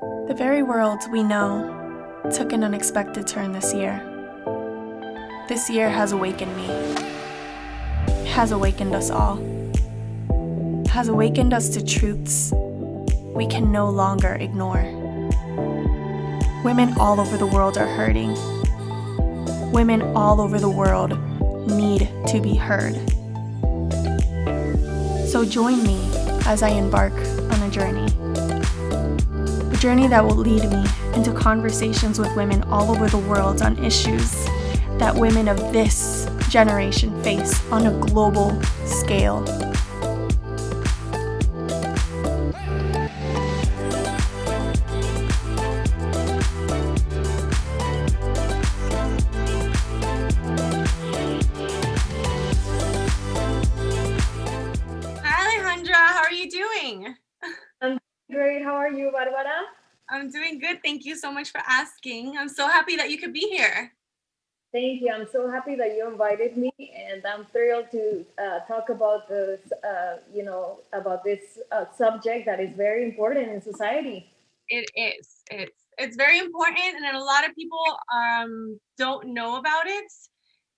The very world we know took an unexpected turn this year. This year has awakened me, has awakened us all, has awakened us to truths we can no longer ignore. Women all over the world are hurting. Women all over the world need to be heard. So join me as I embark on a journey that will lead me into conversations with women all over the world on issues that women of this generation face on a global scale. Hi, Alejandra. How are you doing? I'm great. How are you, Bárbara? I'm doing good. Thank you so much for asking. I'm so happy that you could be here. Thank you. I'm so happy that you invited me, and I'm thrilled to talk about this subject that is very important in society. It is. It's very important, and a lot of people don't know about it.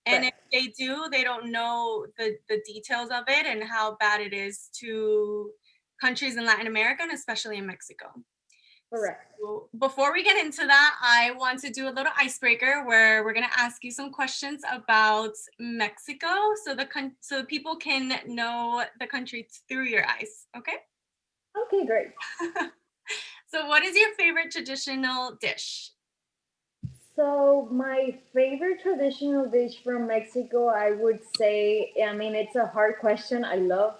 And if Correct. they do, they don't know the details of it and how bad it is to countries in Latin America and especially in Mexico. Correct. So before we get into that, I want to do a little icebreaker where we're going to ask you some questions about Mexico so the people can know the country through your eyes, okay? Okay, great. So what is your favorite traditional dish? So my favorite traditional dish from Mexico, I would say, I mean, it's a hard question. I love,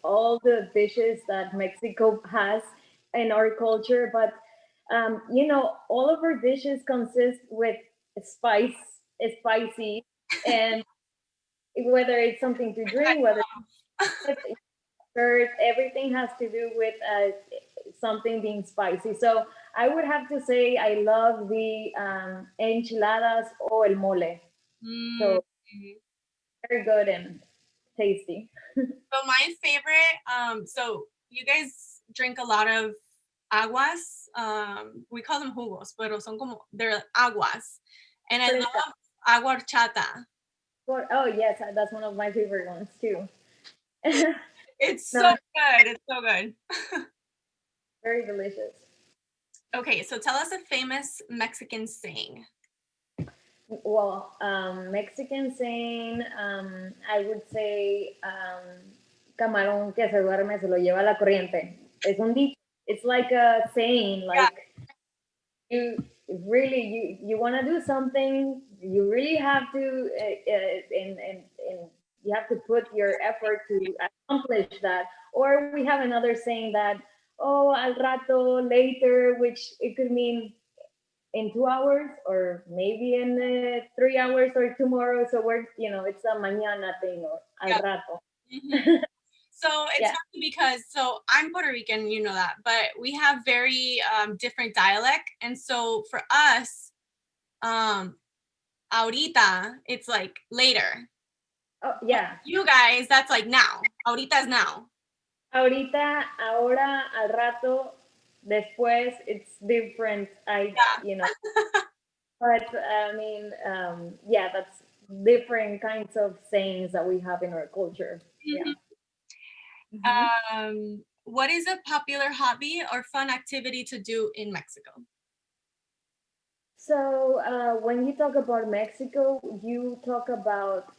all the dishes that Mexico has in our culture, but all of our dishes consist with spicy, and whether it's something to drink, whether it's dessert, everything has to do with something being spicy. So I would have to say I love the enchiladas or el mole. Mm. So very good and tasty. So my favorite, so you guys drink a lot of aguas. We call them jugos, pero son como they're aguas. And I Fresca. love agua horchata. Oh yes, that's one of my favorite ones too. It's so No, good. It's so good. very delicious. Okay, so tell us a famous Mexican saying. Well, Mexican saying, I would say, camarón que se duerme se lo lleva la corriente. Es un dicho. It's like a saying, Yeah. like you really you want to do something, you really have to, and you have to put your effort to accomplish that. Or we have another saying that, oh, al rato, later, which it could mean in 2 hours or maybe in 3 hours or tomorrow. So we're, it's a mañana thing or al Yeah. rato. Mhm. So it's Yeah. funny because I'm Puerto Rican, you know that, but we have very different dialect, and so for us, um, ahorita it's like later. Oh yeah. You guys, that's like now. Ahorita is now. Ahorita, ahora, al rato, después, it's different. But I mean, yeah, that's different kinds of sayings that we have in our culture. Yeah. Yeah. Mhm. What is a popular hobby or fun activity to do in Mexico? So when you talk about Mexico, you talk about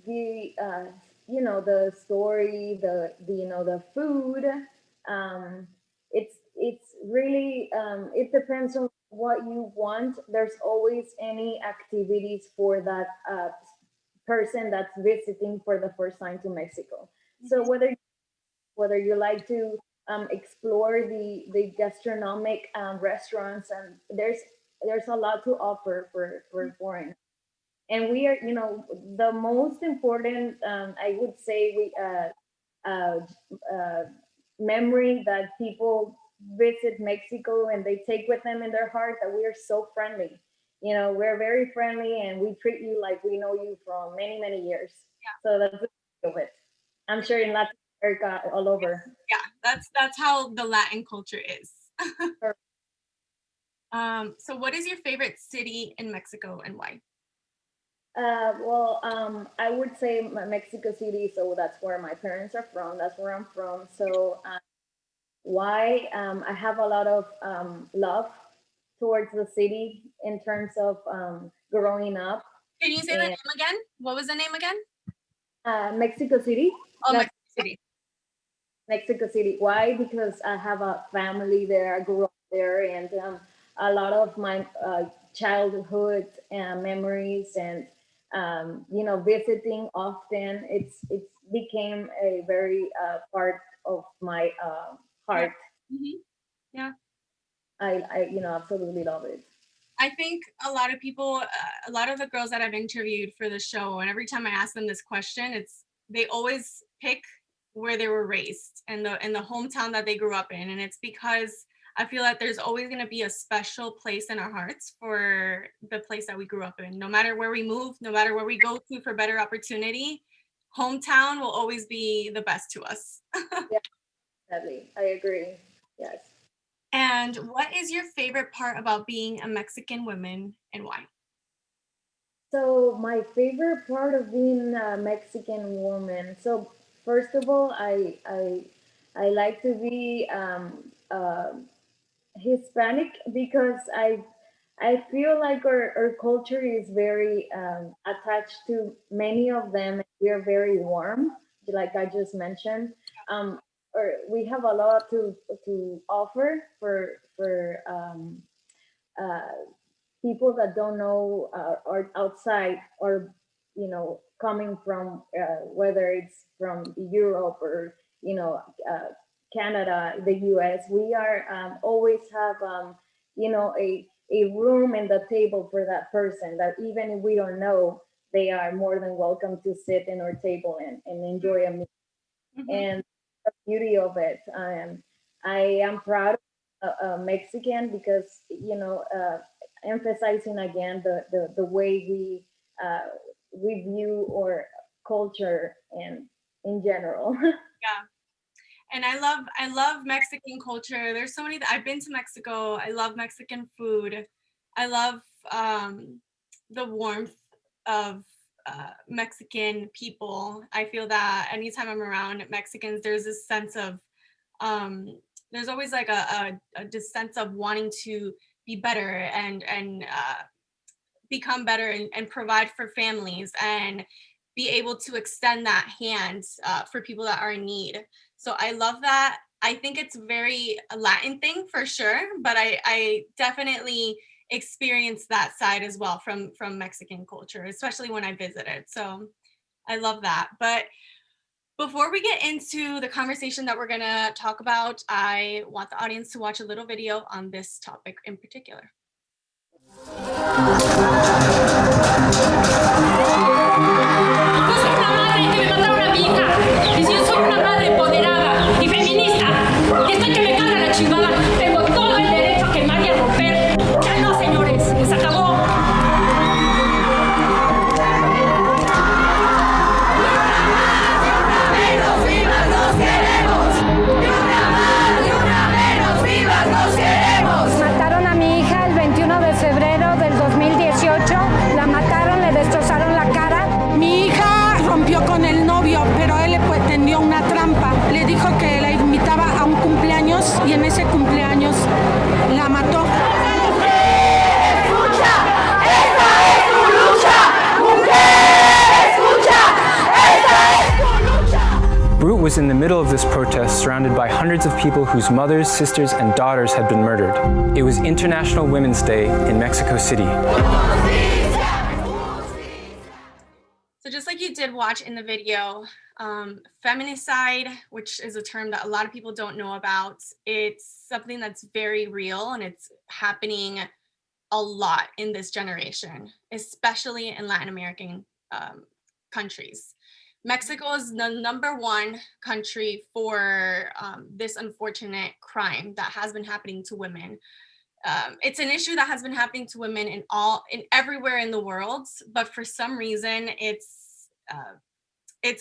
the the story, the the food. It's really it depends on what you want. There's always any activities for that person that's visiting for the first time to Mexico. So Mhm. whether you like to explore the gastronomic restaurants, and there's a lot to offer for foreign. And we are, the most important, I would say, uh, uh, memory that people visit Mexico and they take with them in their heart, that we are so friendly. We're very friendly, and we treat you like we know you from many, many years. So that's the beauty of it. I'm sure in Latin America, all over. Yeah, that's how the Latin culture is. So what is your favorite city in Mexico and why? I would say Mexico City. So that's where my parents are from. That's where I'm from. So why I have a lot of love towards the city in terms of growing up Can you say the in name again? What was the name again? Mexico City. Oh, That's Mexico City. Mexico City. Why? Because I have a family there. I grew up there, and a lot of my childhood memories and visiting often. It's became a very part of my Yeah. heart. Yeah. I absolutely love it. I think a lot of people, a lot of the girls that I've interviewed for the show, and every time I ask them this question, they always pick where they were raised and the hometown that they grew up in, and it's because I feel that there's always going to be a special place in our hearts for the place that we grew up in. No matter where we move, no matter where we go to for better opportunity, hometown will always be the best to us. Yeah, definitely. I agree. Yes. And what is your favorite part about being a Mexican woman and why? So my favorite part of being a Mexican woman. So first of all, I like to be Hispanic because I feel like our culture is very attached to many of them. We are very warm, like I just mentioned. Or we have a lot to offer for people that don't know are outside or coming from whether it's from Europe or uh, Canada, the US. We are always have a room and the table for that person that even if we don't know, they are more than welcome to sit in our table and enjoy a meal. Mhm. And the beauty of it. I am proud of Mexican because emphasizing again the way we view our culture and in general. Yeah. And I love Mexican culture. There's so many that I've been to Mexico. I love Mexican food. I love the warmth of Mexican people. I feel that anytime I'm around Mexicans, there's this sense of um, there's always like this sense of wanting to be better and become better and provide for families and be able to extend that hand for people that are in need. So I love that. I think it's very a Latin thing for sure, but I definitely experienced that side as well from Mexican culture, especially when I visited. So I love that. But before we get into the conversation that we're gonna talk about, I want the audience to watch a little video on this topic in particular. Yo soy una madre que me mataron a mi hija. Y si yo soy una madre empoderada y feminista, y estoy que me carga la chingada, tengo todo el derecho a quemar y a romper. Ya no, señores, se acabó. Mataron a mi hija el 21 de febrero del 2018. La mataron, le destrozaron la cara. Mi hija rompió con el novio, pero él le tendió una trampa. Le dijo que la invitaba a un cumpleaños y en ese cumpleaños la mató. Brute was in the middle of this protest, surrounded by hundreds of people whose mothers, sisters, and daughters had been murdered. It was International Women's Day in Mexico City. So just like you did watch in the video, feminicide, which is a term that a lot of people don't know about, it's something that's very real and it's happening a lot in this generation, especially in Latin American countries. Mexico is the #1 country for this unfortunate crime that has been happening to women. It's an issue that has been happening to women in everywhere in the world, but for some reason it's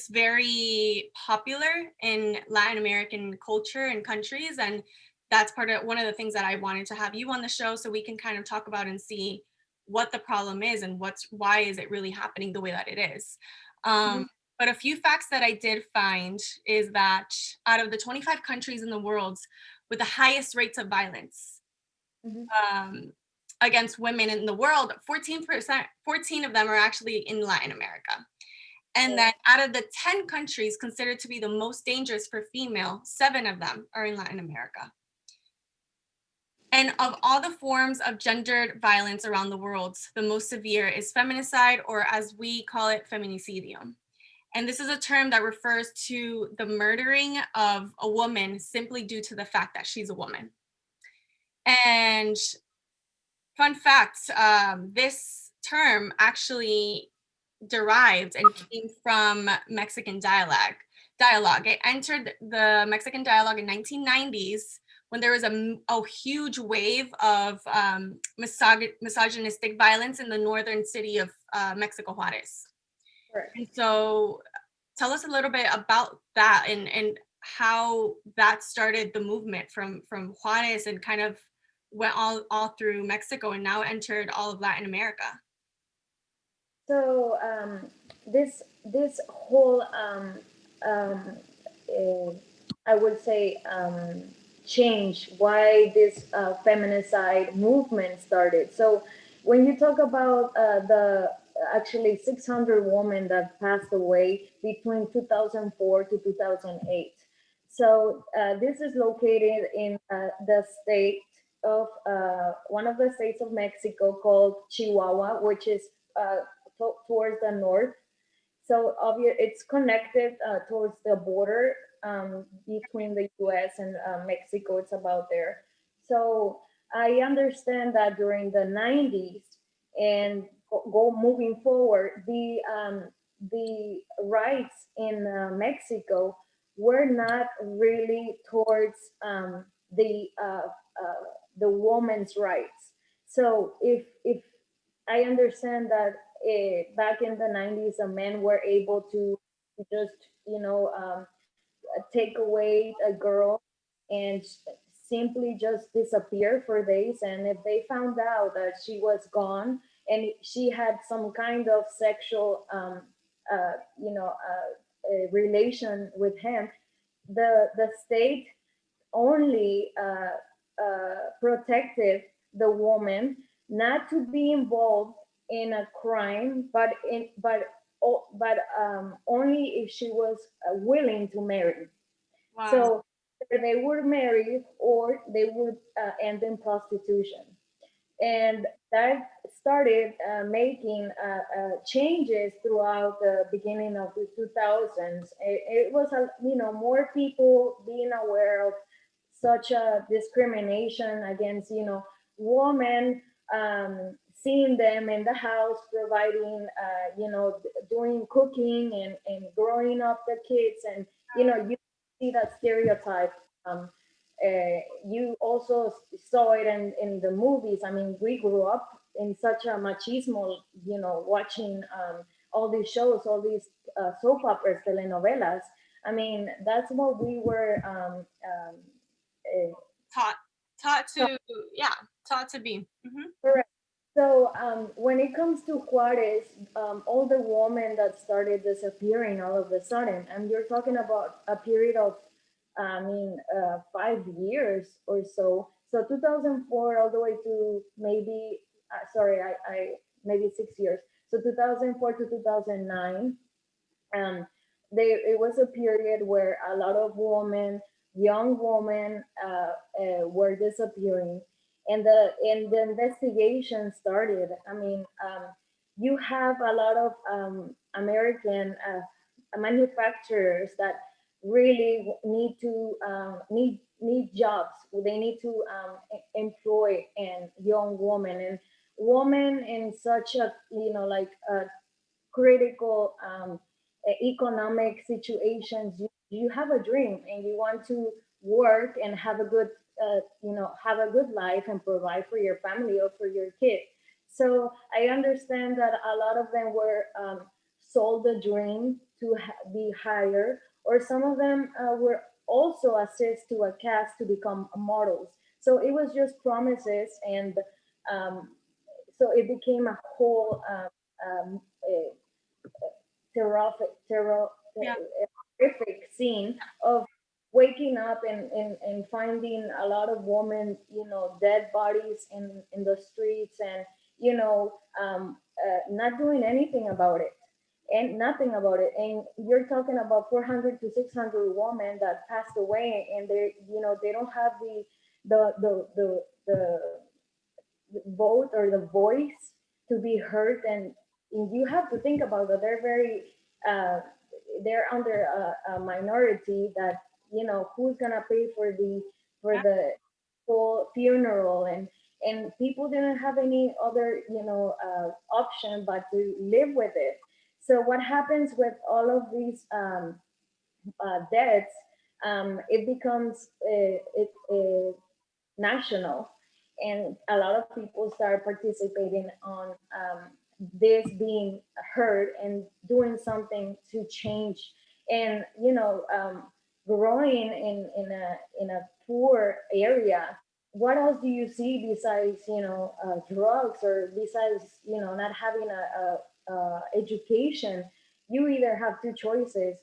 very popular in Latin American culture and countries, and that's one of the things that I wanted to have you on the show so we can kind of talk about and see what the problem is and why is it really happening the way that it is. But a few facts that I did find is that out of the 25 countries in the world with the highest rates of violence against women in the world, 14 of them are actually in Latin America. And then out of the 10 countries considered to be the most dangerous for female, 7 of them are in Latin America. And of all the forms of gendered violence around the world, the most severe is feminicide, or as we call it, feminicidio. And this is a term that refers to the murdering of a woman simply due to the fact that she's a woman. And fun fact, this term actually derived and came from Mexican dialogue. It entered the Mexican dialogue in 1990s when there was a huge wave of misogynistic violence in the northern city of Mexico, Juarez. Right. And so tell us a little bit about that and how that started the movement from Juarez and kind of went all through Mexico and now entered all of Latin America. So this whole I would say change why this feminicide movement started. So when you talk about the actually 600 women that passed away between 2004 to 2008. So this is located in the state of one of the states of Mexico called Chihuahua, which is towards the north. So it's connected towards the border between the US and Mexico. It's about there. So I understand that during the 90s and moving forward, the rights in Mexico were not really towards the woman's rights. So if I understand that back in the 90s, the men were able to just, take away a girl and simply just disappear for days. And if they found out that she was gone and she had some kind of sexual, relation with him, the state only protected the woman not to be involved in a crime, but only if she was willing to marry. Wow. So they would marry or they would end in prostitution. And that started making changes throughout the beginning of the 2000s. It was, more people being aware of such a discrimination against, women, seeing them in the house, providing, doing cooking and growing up the kids. And, you see that stereotype. You also saw it in the movies. I mean, we grew up in such a machismo, watching all these shows, all these soap operas, telenovelas. I mean, that's what we were taught to be. Mm-hmm. Correct. So when it comes to Juarez, all the women that started disappearing all of a sudden, and you're talking about a period of 5 years or so. So 2004 all the way to maybe, maybe 6 years. So 2004 to 2009, it was a period where a lot of young women were disappearing. And the investigation started. I mean, you have a lot of American manufacturers that really need to need jobs. They need to employ young women and women in such a critical economic situations. You have a dream and you want to work and have a good have a good life and provide for your family or for your kid. So I understand that a lot of them were sold a dream to be hired, or some of them were also assist to a cast to become models. So it was just promises, and so it became a whole Yeah. horrific scene of waking up and finding a lot of women, dead bodies in the streets, and not doing anything about it, and nothing about it. And you're talking about 400 to 600 women that passed away, and they don't have the vote or the voice to be heard. And you have to think about that uh, they're under a minority, that who's gonna pay for the full funeral, and people didn't have any other option but to live with it. So what happens with all of these deaths, it becomes national, and a lot of people start participating on this being heard and doing something to change. And growing in a poor area, what else do you see besides drugs, or besides not having a education? You either have two choices: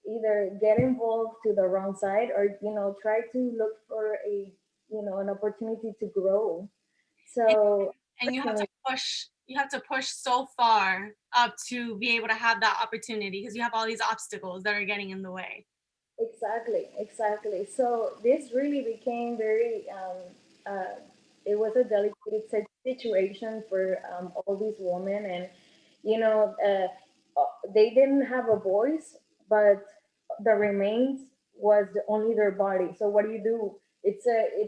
either get involved to the wrong side, or try to look for an opportunity to grow. So And you have to push so far up to be able to have that opportunity, because you have all these obstacles that are getting in the way. exactly. So this really became very it was a delicate situation for all these women. And you know uh, they didn't have a voice, but the remains was only their body. So what do you do? It's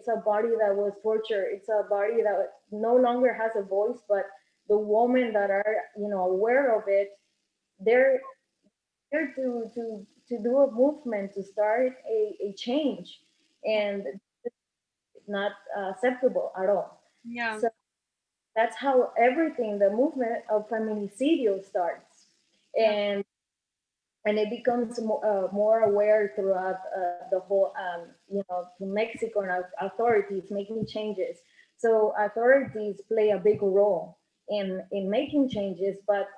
a body that was tortured. It's a body that no longer has a voice, but the women that are aware of it, they're here to do a movement, to start a change. And it's not acceptable at all. Yeah. So that's how everything, the movement of feminicidio starts. Yeah. And it becomes more aware throughout the whole, to Mexico, and authorities making changes. So authorities play a big role in making changes, but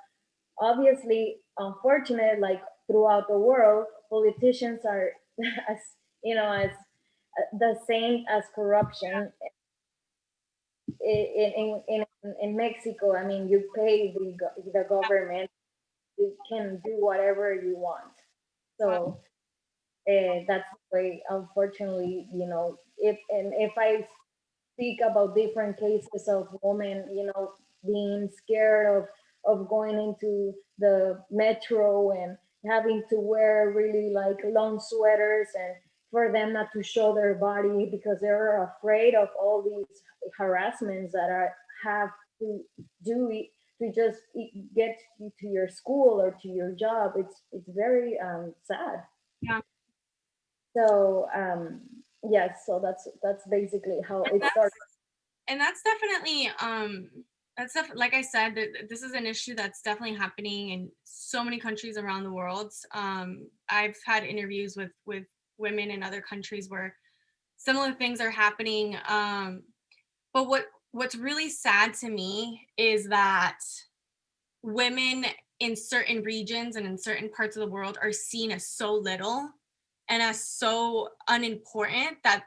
obviously, unfortunate, like throughout the world, politicians are as as the same as corruption. In Mexico, I mean, you pay the government, you can do whatever you want. So that's the way, unfortunately, if I speak about different cases of women, being scared of going into the metro and having to wear really like long sweaters, and for them not to show their body because they're afraid of all these harassments that are have to do it to just get you to your school or to your job. It's very sad. Yeah. So yes, so that's basically how it started. And that's definitely like I said, this is an issue that's definitely happening in so many countries around the world. I've had interviews with women in other countries where similar things are happening. But what's really sad to me is that women in certain regions and in certain parts of the world are seen as so little and as so unimportant that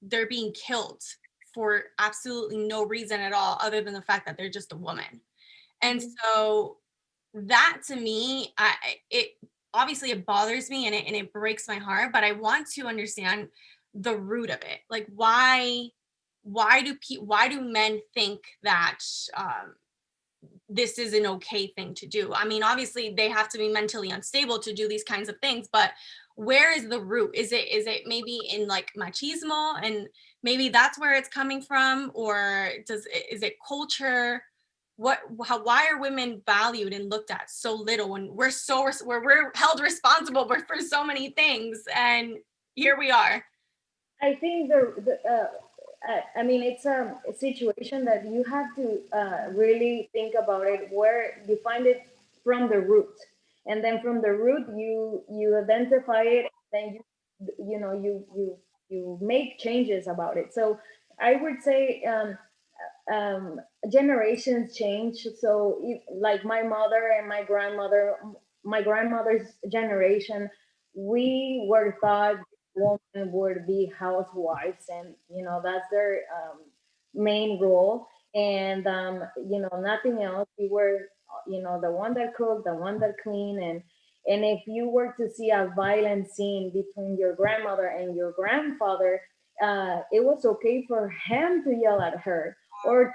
they're being killed for absolutely no reason at all, other than the fact that they're just a woman. And so that, to me, it obviously it bothers me, and it breaks my heart, but I want to understand the root of it. Like, why do men think that this is an okay thing to do? I mean, obviously they have to be mentally unstable to do these kinds of things, but where is the root? Is it maybe in like machismo, and maybe that's where it's coming from? Or is it culture? Why are women valued and looked at so little when we're held responsible for so many things, and here we are? I think I mean, it's a situation that you have to really think about it, where you find it from the root, and then from the root you identify it, then you you make changes about it. So I would say generations change. So like my mother and my grandmother's generation, we were thought women would be housewives, and that's their main role, and nothing else. We were the one that cooked, the one that cleaned, and if you were to see a violent scene between your grandmother and your grandfather, it was okay for him to yell at her or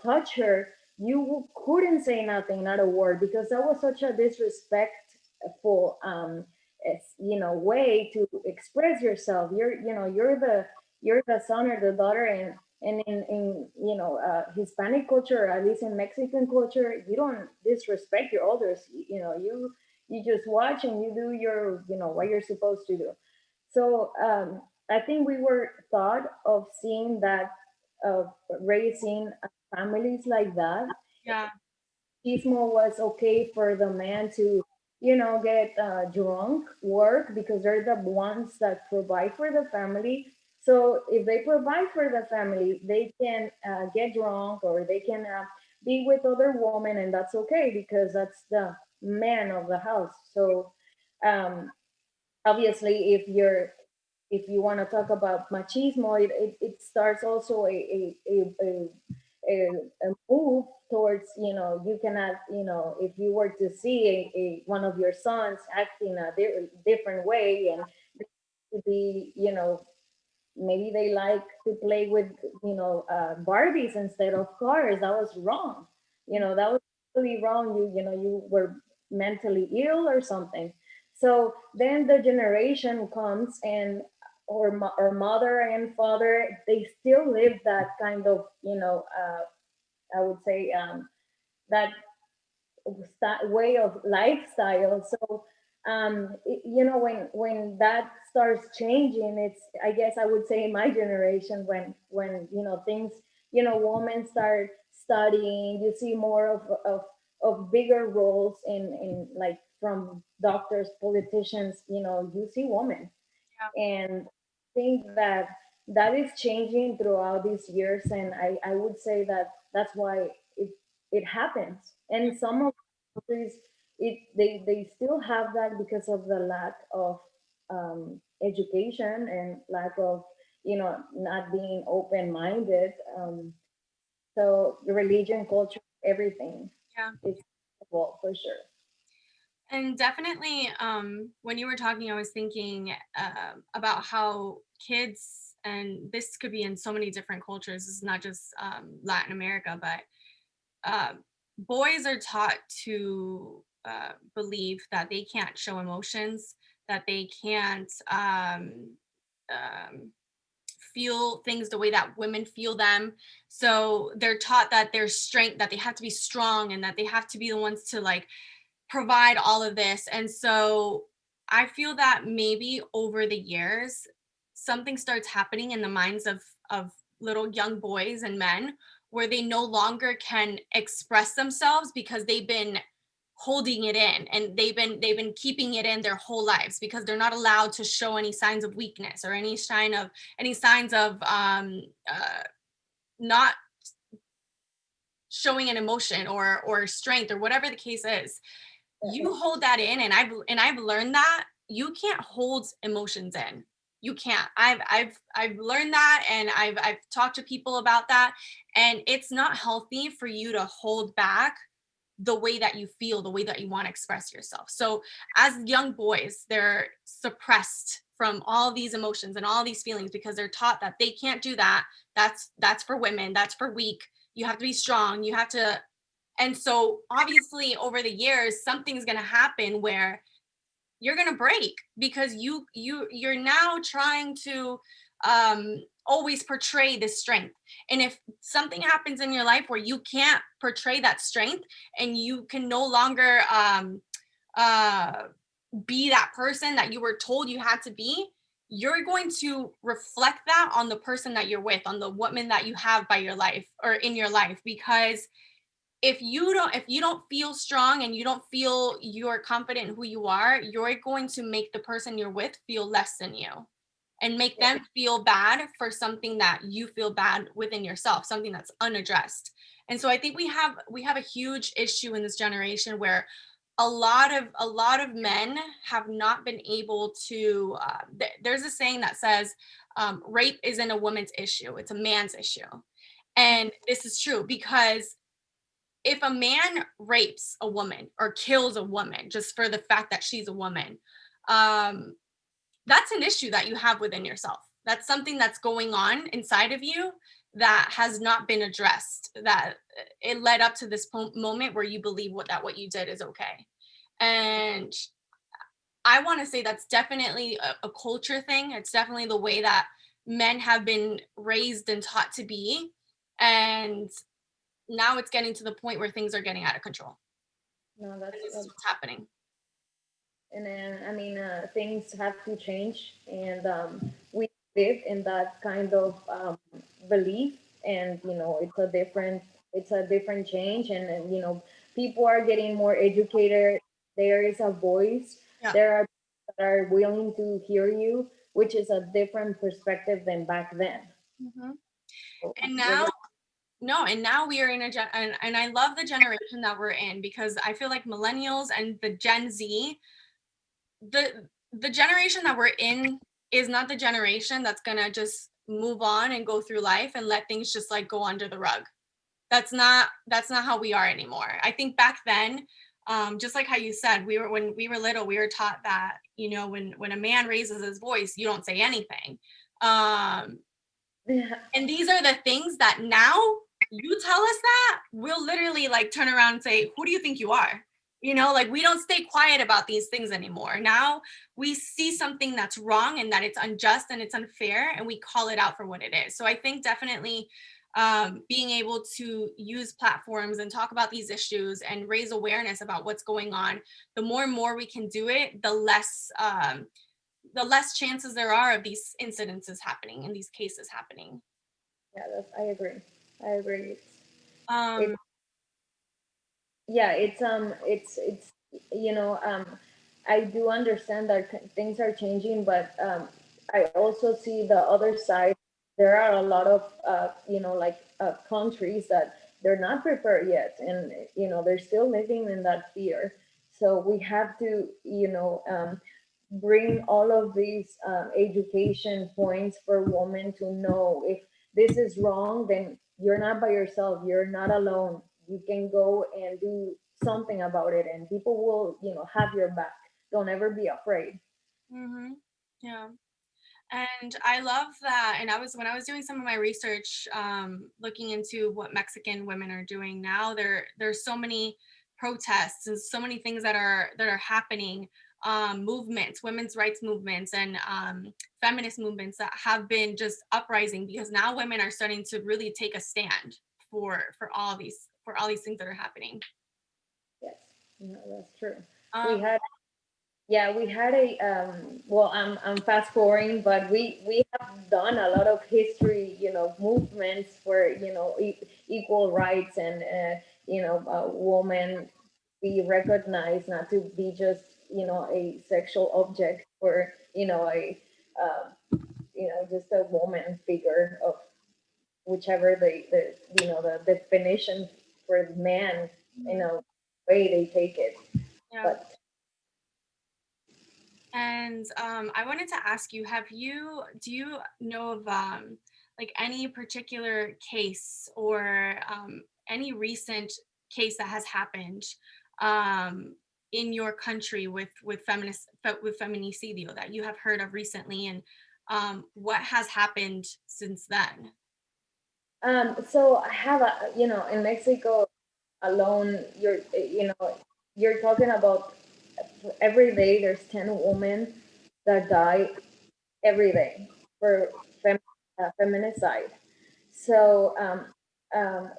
touch her. You couldn't say nothing, not a word, because that was such a disrespectful way to express yourself. You're the son or the daughter, and in Hispanic culture, or at least in Mexican culture, you don't disrespect your elders. You just watch and you do your what you're supposed to do. So I think we were thought of seeing that, of raising families like that. Yeah. Machismo was okay for the man to, get drunk, work, because they're the ones that provide for the family. So if they provide for the family, they can get drunk, or they can be with other women, and that's okay because that's the man of the house. So um, obviously, if you want to talk about machismo, it starts also a move towards, you cannot, if you were to see one of your sons acting a different way, and to be, maybe they like to play with, Barbies instead of cars. That was wrong. That was really wrong. You were mentally ill or something. So then the generation comes, and or mother and father, they still live that kind of, I would say, that way of lifestyle. So when that starts changing, it's, I guess I would say, in my generation, when things, women start studying, you see more of bigger roles in, like, from doctors, politicians, you see women. And I think that that is changing throughout these years, and I would say that that's why it happens. And some of the countries, they still have that because of the lack of education, and lack of, not being open-minded. So the religion, culture, everything Yeah. is involved, for sure. And definitely, when you were talking, I was thinking about how kids, and this could be in so many different cultures, this is not just Latin America, but boys are taught to believe that they can't show emotions, that they can't feel things the way that women feel them. So they're taught that there's strength, that they have to be strong, and that they have to be the ones to, like, provide all of this. And so I feel that maybe over the years, something starts happening in the minds of little young boys and men, where they no longer can express themselves because they've been holding it in, and they've been keeping it in their whole lives, because they're not allowed to show any signs of weakness, or any signs of not showing an emotion or strength, or whatever the case is. You hold that in, and I've learned that you can't hold emotions in. You can't. I've learned that, and I've talked to people about that, and it's not healthy for you to hold back the way that you feel, the way that you want to express yourself. So as young boys, they're suppressed from all these emotions and all these feelings, because they're taught that they can't do that. That's for women, that's for weak. You have to be strong, you have to. And so obviously over the years, something's going to happen where you're going to break, because you're now trying to always portray this strength. And if something happens in your life where you can't portray that strength, and you can no longer be that person that you were told you had to be, you're going to reflect that on the person that you're with, on the woman that you have by your life or in your life, because if you don't feel strong and you don't feel you're confident in who you are, you're going to make the person you're with feel less than you and make them feel bad for something that you feel bad within yourself, something that's unaddressed. And so I think we have a huge issue in this generation where a lot of men have not been able to there's a saying that says rape isn't a woman's issue, it's a man's issue. And this is true, because if a man rapes a woman or kills a woman just for the fact that she's a woman, that's an issue that you have within yourself. That's something that's going on inside of you that has not been addressed, that it led up to this moment where you believe what you did is okay. And I want to say that's definitely a culture thing. It's definitely the way that men have been raised and taught to be. And now it's getting to the point where things are getting out of control. No, This is what's happening. And then, I mean, things have to change, and we live in that kind of belief, and it's a different change, and people are getting more educated. There is a voice. Yeah. There are people that are willing to hear you, which is a different perspective than back then. Mm-hmm. So, And now, now we are in and I love the generation that we're in, because I feel like millennials and the Gen Z, the generation that we're in is not the generation that's gonna just move on and go through life and let things just like go under the rug. That's not how we are anymore. I think back then, just like how you said, when we were little, we were taught that, when a man raises his voice, you don't say anything. And these are the things that now you tell us that, we'll literally like turn around and say, who do you think you are? Like we don't stay quiet about these things anymore. Now we see something that's wrong and that it's unjust and it's unfair, and we call it out for what it is. So I think definitely being able to use platforms and talk about these issues and raise awareness about what's going on, the more and more we can do it, the less chances there are of these incidences happening and these cases happening. Yeah, I agree. Um, It's I do understand that things are changing, but I also see the other side. There are a lot of countries that they're not prepared yet, and they're still living in that fear. So we have to bring all of these education points for women to know, if this is wrong, then you're not by yourself, you're not alone, you can go and do something about it, and people will have your back. Don't ever be afraid. mm-hmm. Yeah. And I love that. And when I was doing some of my research, looking into what Mexican women are doing now, there's so many protests and so many things that are happening, movements, women's rights movements, and feminist movements that have been just uprising, because now women are starting to really take a stand for all these things that are happening. Yes, no, that's true. We had a well, I'm fast forwarding, but we have done a lot of history, movements for equal rights, and women be recognized, not to be just a sexual object, or just a woman figure of whichever the definition for the man, way they take it. Yeah. But And I wanted to ask you, do you know of like any particular case or any recent case that has happened in your country with Feminicidio that you have heard of recently, and what has happened since then? so I have in Mexico alone, you're talking about every day there's 10 women that die every day for feminicide. So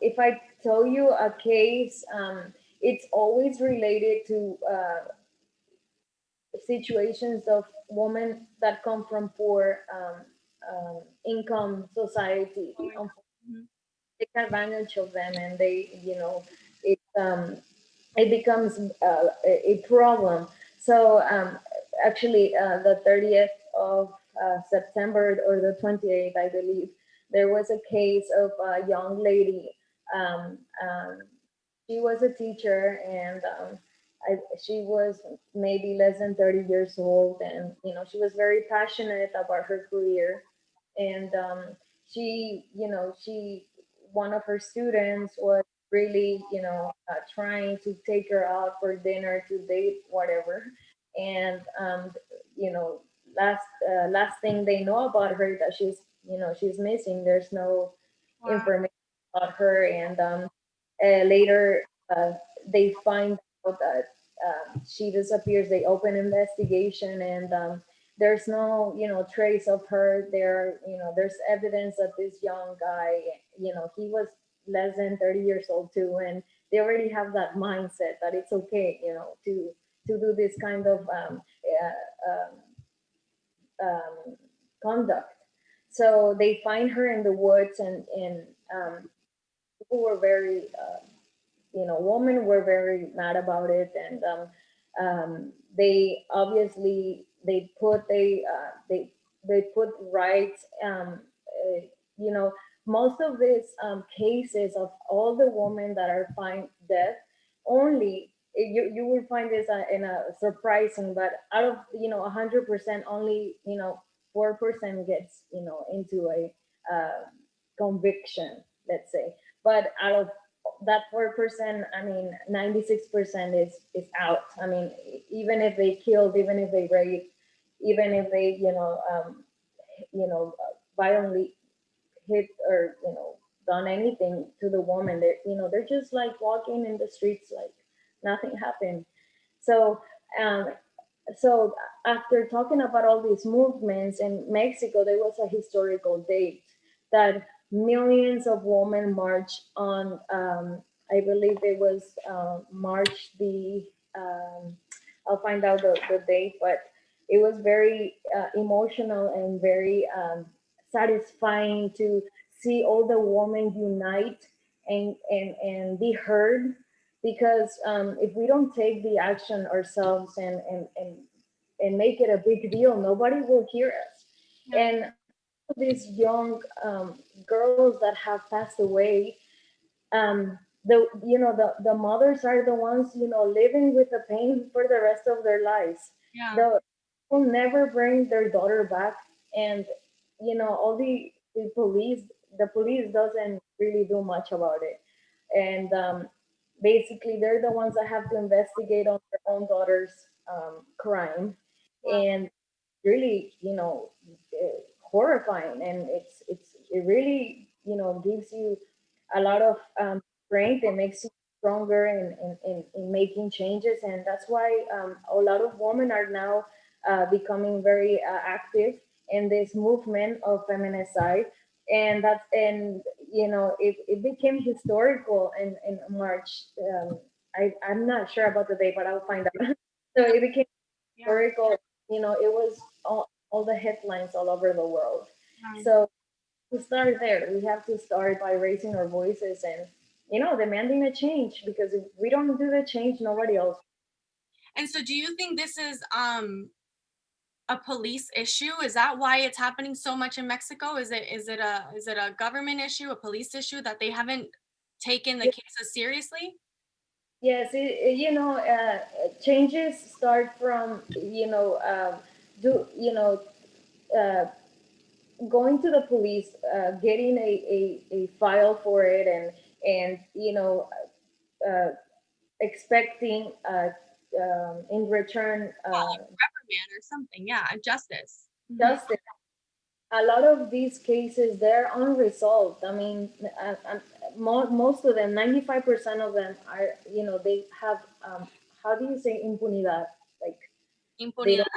if I tell you a case, it's always related to situations of women that come from poor income society. Mhm. Take advantage of them, and they it it becomes a problem. So actually, the 30th of September or the 28th, I believe, there was a case of a young lady. Um, um, she was a teacher, and she was maybe less than 30 years old, and she was very passionate about her career. And she one of her students was really trying to take her out for dinner, to date, whatever. And you know last thing they know about her, that she's missing. There's no Wow. information about her. And later, they find out that she disappears. They open investigation, and there's no trace of her there. There's evidence that this young guy, he was less than 30 years old too, and they already have that mindset that it's okay, to do this kind of conduct. So they find her in the woods, and people were very women were very mad about it. And they obviously they put rights. You know, most of these cases of all the women that are found dead, only you will find this in a surprising, but out of 100%, only 4% gets into a conviction, let's say. But out of that 4%, I mean, 96% is out. I mean, even if they killed, even if they raped, even if they violently hit, or done anything to the woman, they're just like walking in the streets like nothing happened. So um, so after talking about all these movements in Mexico, there was a historical date that millions of women marched on. I believe it was March the. I'll find out the date, but it was very emotional and very satisfying to see all the women unite and be heard. Because if we don't take the action ourselves and make it a big deal, nobody will hear us. And these young girls that have passed away, the mothers are the ones living with the pain for the rest of their lives. Yeah. The will never bring their daughter back. And all the police doesn't really do much about it. And basically, they're the ones that have to investigate on their own daughter's crime. And really, horrifying. And it really gives you a lot of strength. It makes you stronger in making changes. And that's why a lot of women are now becoming very active in this movement of feminicide. And it became historical in March. I'm not sure about the date, but I'll find out. So it became historical. It was all the headlines all over the world. So to start there, we have to start by raising our voices and demanding a change, because if we don't do the change, nobody else. And so do you think this is a police issue? Is that why it's happening so much in Mexico? Is it a government issue, a police issue, that they haven't taken the cases seriously? Yes, changes start from do uh, going to the police, getting a file for it, and uh, expecting in return Reprimand or something, yeah, justice. justice. A lot of these cases, they're unresolved. I mean, most of them, 95% of them are, they have, how do you say impunidad? Like, they Impunidad. don't,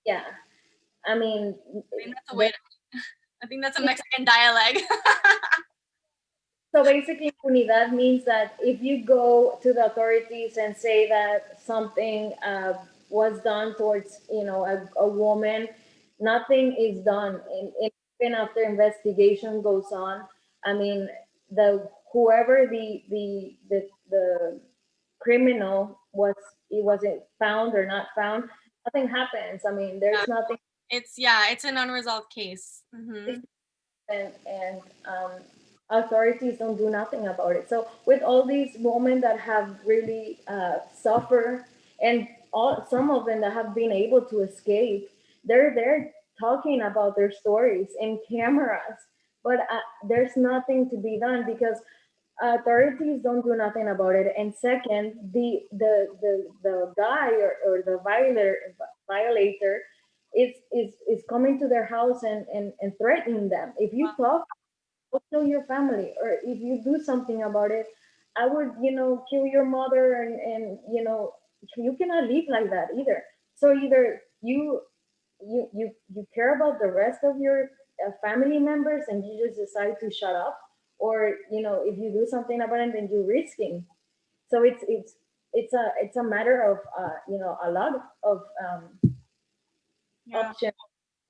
yeah. I mean, I think that's a way I think that's a Mexican dialect. so basically, impunidad means that if you go to the authorities and say that something was done towards, a woman, nothing is done. And even after investigation goes on, I mean, the whoever the criminal was, it wasn't found or not found, nothing happens. I mean, there's nothing. It's an unresolved case. And authorities don't do nothing about it. So with all these women that have really suffered, and some of them that have been able to escape, they're talking about their stories in cameras, but there's nothing to be done because authorities don't do nothing about it. And second, the guy or the violator is coming to their house and threatening them. If you talk, I'll kill your family, or if you do something about it, I would, kill your mother, and you cannot live like that either. So either you care about the rest of your family members and you just decide to shut up, or if you do something about it, then you're risking. So it's a matter of a lot of options,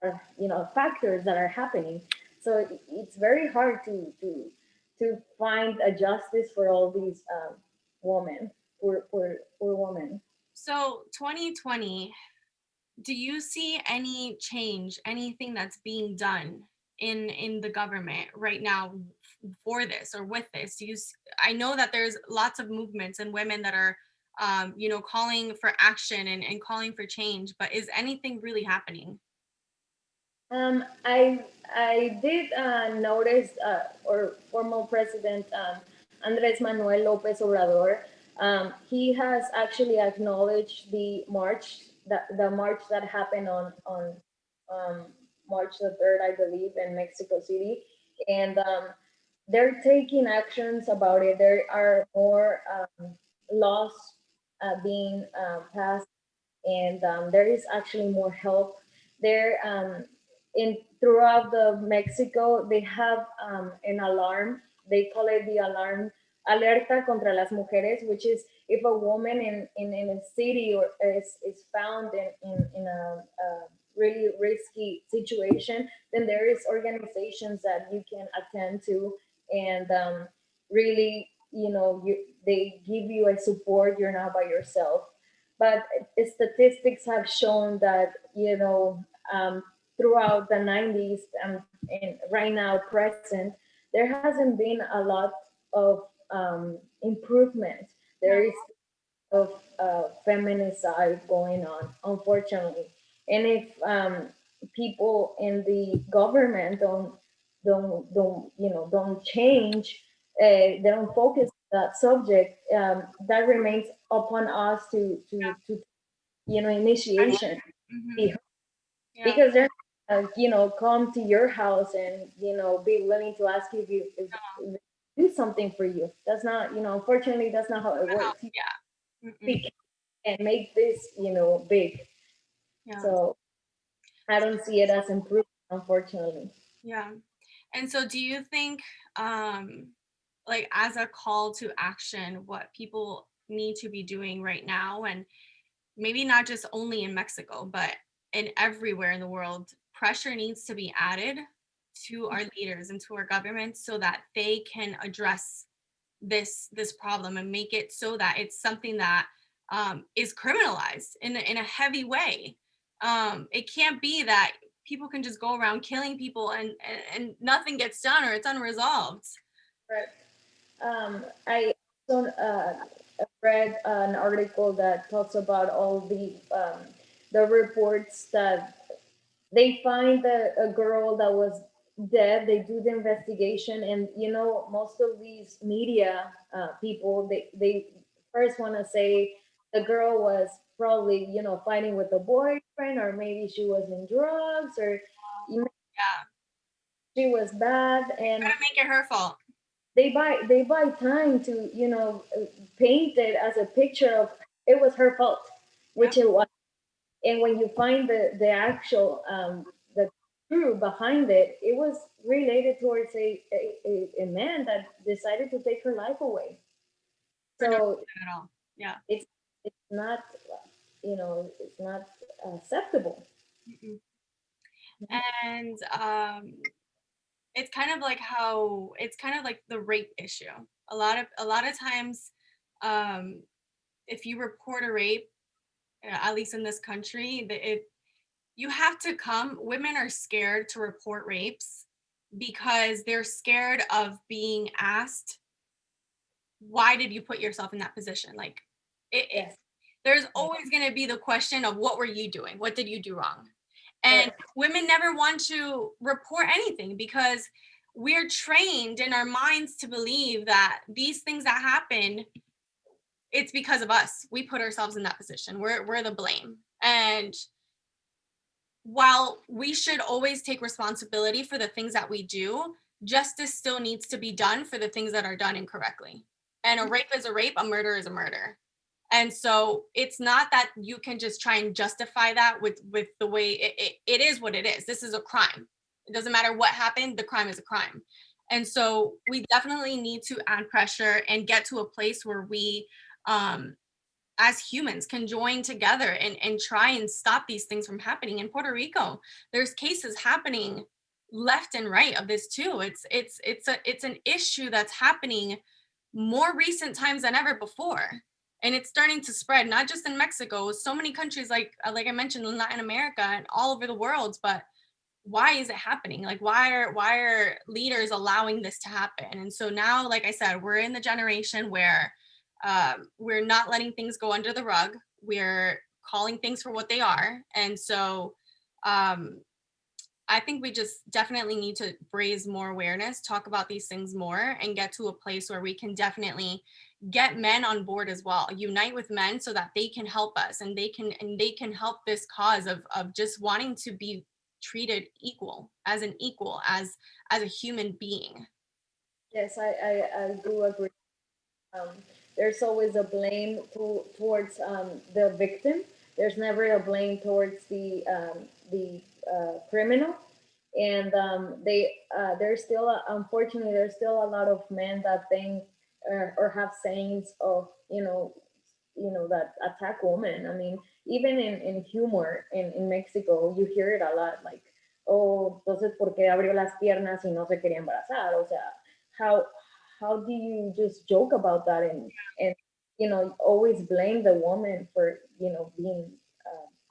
or factors that are happening. So it's very hard to find a justice for all these women, poor women. So 2020, do you see any change, anything that's being done in the government right now for this or with this? I know that there's lots of movements and women that are calling for action and calling for change, but is anything really happening? I did notice, or former President Andres Manuel Lopez Obrador, he has actually acknowledged the march that happened on March the 3rd, I believe, in Mexico City, and they're taking actions about it. There are more laws being passed, and there is actually more help there. In throughout the Mexico, they have an alarm. They call it the alarm alerta contra las mujeres, which is if a woman in a city or is found in a really risky situation, then there is organizations that you can attend to, and really, they give you a support. You're not by yourself. But statistics have shown that throughout the 90s, and right now present, there hasn't been a lot of improvement. There is of feminicide going on, unfortunately. And if people in the government don't change, they don't focus on that subject, that remains upon us to initiation. Because they're come to your house and be willing to ask you if do something for you. That's not, unfortunately, that's not how it works. We can make this big. So I don't see it as improvement, unfortunately. And so do you think like as a call to action, what people need to be doing right now, and maybe not just only in Mexico but in everywhere in the world, pressure needs to be added to our leaders and to our government so that they can address this problem and make it so that it's something that is criminalized in a heavy way. It can't be that people can just go around killing people and nothing gets done or it's unresolved. Right. I also read an article that talks about all the reports that they find a girl that was dead. They do the investigation, and most of these media people, they first want to say the girl was probably fighting with a boyfriend, or maybe she was in drugs, or she was bad, and make it her fault. They buy time to paint it as a picture of it was her fault, which it was. And when you find the actual the true behind it, it was related towards a man that decided to take her life away. So at all. it's not it's not acceptable. And it's kind of like the rape issue. A lot of times, if you report a rape, at least in this country, you have to come. Women are scared to report rapes because they're scared of being asked, why did you put yourself in that position? Like, Yes. there's always going to be the question of, what were you doing? What did you do wrong? And women never want to report anything because we're trained in our minds to believe that these things that happen, it's because of us. We put ourselves in that position. We're the blame. And while we should always take responsibility for the things that we do, justice still needs to be done for the things that are done incorrectly. And a rape is a rape, a murder is a murder. And so it's not that you can just try and justify that with the way it is what it is. This is a crime. It doesn't matter what happened, the crime is a crime. And so we definitely need to add pressure and get to a place where we, as humans, can join together and try and stop these things from happening. In Puerto Rico, there's cases happening left and right of this too. It's an issue that's happening more recent times than ever before. And it's starting to spread, not just in Mexico, so many countries, like I mentioned, in Latin America and all over the world. But why is it happening? Like, why are leaders allowing this to happen? And so now, like I said, we're in the generation where we're not letting things go under the rug. We're calling things for what they are. And so I think we just definitely need to raise more awareness, talk about these things more, and get to a place where we can definitely get men on board as well, unite with men so that they can help us and they can help this cause of just wanting to be treated as a human being. Yes, I do agree. There's always a blame towards the victim. There's never a blame towards the criminal. And there's still, unfortunately, there's still a lot of men that think or have sayings of, that attack women. I mean, even in humor in Mexico, you hear it a lot, like, oh, entonces, ¿por qué abrió las piernas y no se quería embarazar? O sea, how how do you just joke about that and always blame the woman for being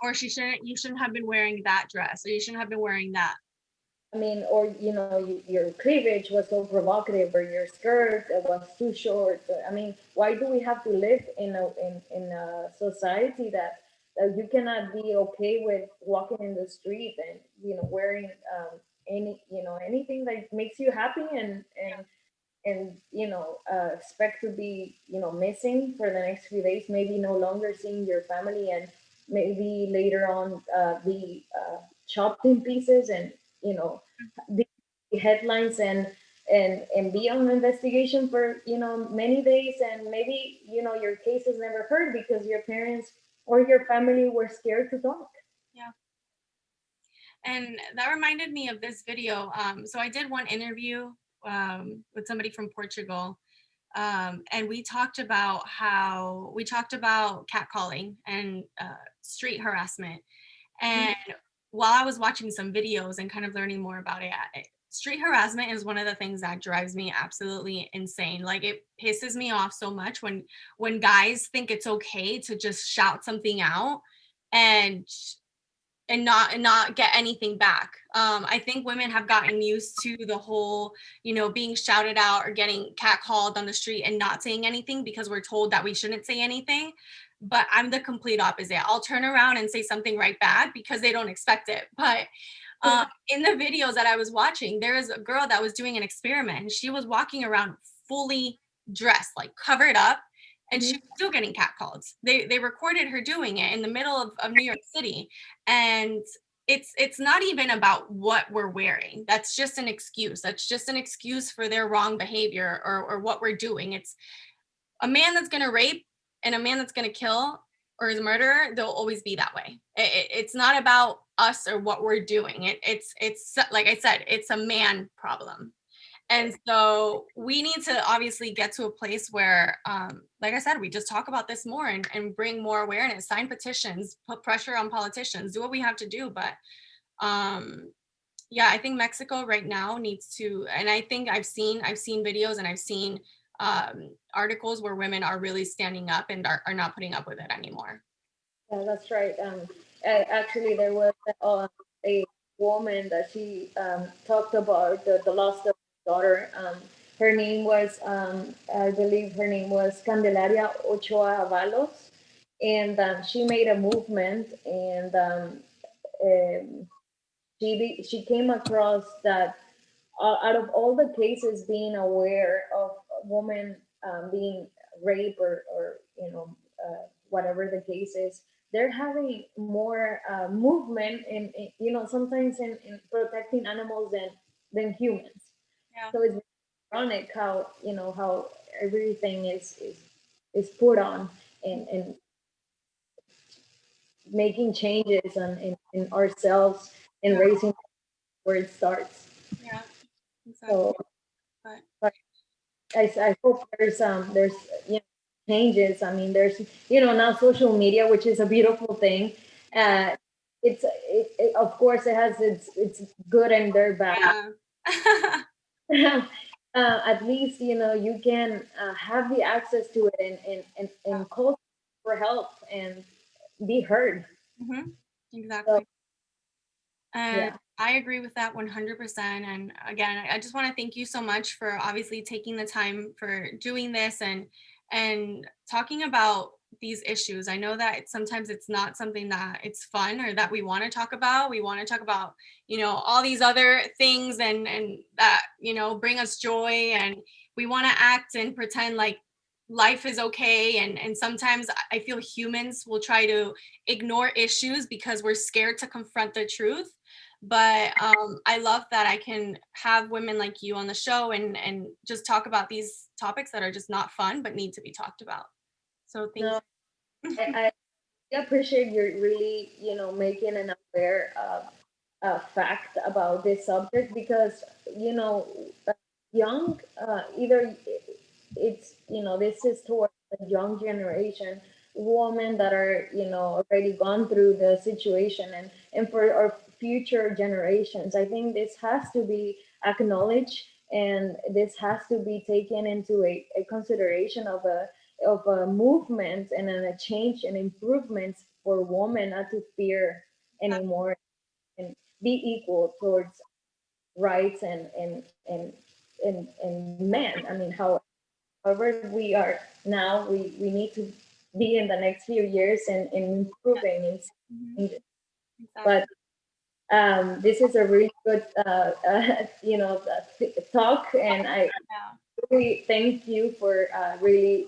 Or you shouldn't have been wearing that dress, or you shouldn't have been wearing that. I mean, or your cleavage was so provocative, or your skirt was too short. I mean, why do we have to live in a society that you cannot be okay with walking in the street and wearing anything that makes you happy and expect to be missing for the next few days, maybe no longer seeing your family, and maybe later on be chopped in pieces and the headlines and be on investigation for many days, and maybe your case is never heard because your parents or your family were scared to talk. Yeah. And that reminded me of this video. So I did one interview with somebody from Portugal, and we talked about catcalling and street harassment. And while I was watching some videos and kind of learning more about it, street harassment is one of the things that drives me absolutely insane. Like, it pisses me off so much when guys think it's okay to just shout something out and not get anything back. I think women have gotten used to the whole, being shouted out or getting catcalled on the street and not saying anything because we're told that we shouldn't say anything. But I'm the complete opposite. I'll turn around and say something right back because they don't expect it. But in the videos that I was watching, there is a girl that was doing an experiment, and she was walking around fully dressed, like covered up, and she was still getting catcalled. They recorded her doing it in the middle of New York City. And it's not even about what we're wearing. That's just an excuse. That's just an excuse for their wrong behavior or what we're doing. It's a man that's going to rape and a man that's going to kill or is a murderer. They'll always be that way. It's not about us or what we're doing. It's like I said, it's a man problem. And so we need to obviously get to a place where, like I said, we just talk about this more and bring more awareness, sign petitions, put pressure on politicians, do what we have to do. But yeah, I think Mexico right now needs to, and I think I've seen videos and I've seen articles where women are really standing up and are not putting up with it anymore. Yeah, that's right. Actually, there was a woman that she talked about the loss of her daughter. Her name was, I believe her name was Candelaria Ochoa Avalos, and she made a movement, and um, she came across that out of all the cases, being aware of women being raped or whatever the case is, they're having more movement in sometimes in protecting animals than humans. Yeah. So it's ironic how everything is put on and making changes in ourselves and Yeah. raising where it starts. Yeah, exactly. So But I hope there's changes. I mean, there's now social media, which is a beautiful thing. Of course it has its good and their bad. yeah. At least you can have the access to it and call for help and be heard. Mm-hmm. So, Exactly. And yeah. I agree with that 100%. And again, I just want to thank you so much for obviously taking the time for doing this and talking about these issues. I know that sometimes it's not something that it's fun or that we want to talk about. We want to talk about, all these other things and that, bring us joy, and we want to act and pretend like life is okay. And sometimes I feel humans will try to ignore issues because we're scared to confront the truth. But I love that I can have women like you on the show and just talk about these topics that are just not fun but need to be talked about. So thank you. I appreciate you really making an aware fact about this subject, because young either it's this is towards the young generation, women that are already gone through the situation, and for our future generations, I think this has to be acknowledged, and this has to be taken into a consideration of a movement and a change and improvements for women not to fear anymore and be equal towards rights and men. I mean, however we are now, we need to be in the next few years and improving and changes. But this is a really good talk, and I really thank you for really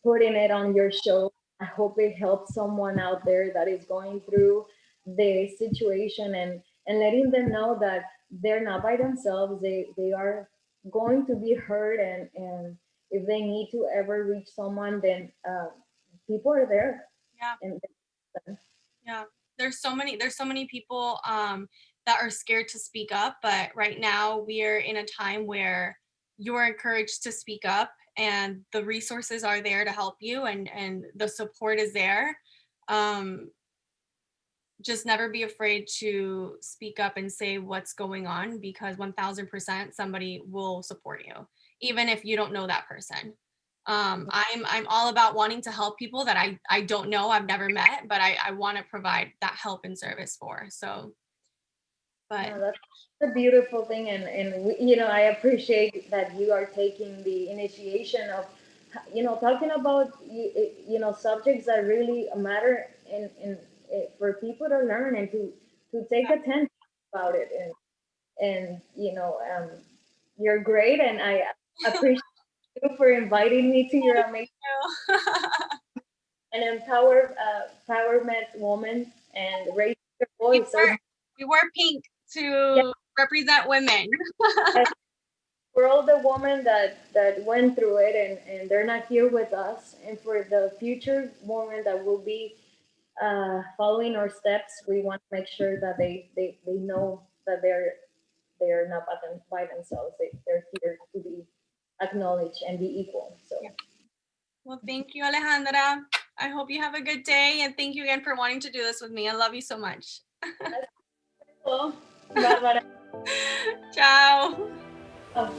putting it on your show. I hope it helps someone out there that is going through the situation, and letting them know that they're not by themselves. They are going to be heard, and if they need to ever reach someone, then people are there. Yeah. And Yeah. There's so many people that are scared to speak up, but right now we are in a time where you're encouraged to speak up, and the resources are there to help you, and the support is there. Just never be afraid to speak up and say what's going on, because 1000% somebody will support you, even if you don't know that person. I'm all about wanting to help people that I don't know, I've never met, but I want to provide that help and service for. So, but no, that's a beautiful thing, and I appreciate that you are taking the initiation of talking about subjects that really matter in for people to learn and to take attention about it, and you're great, and I appreciate you for inviting me to your amazing and empowerment woman and raise your voice. So we wear pink to represent women. for all the women that went through it, and they're not here with us, and for the future women that will be following our steps, we want to make sure that they know that they're not by themselves. They're here to be acknowledged and be equal. So Well, thank you, Alejandra. I hope you have a good day, and thank you again for wanting to do this with me. I love you so much. Bárbara. Ciao. Oh.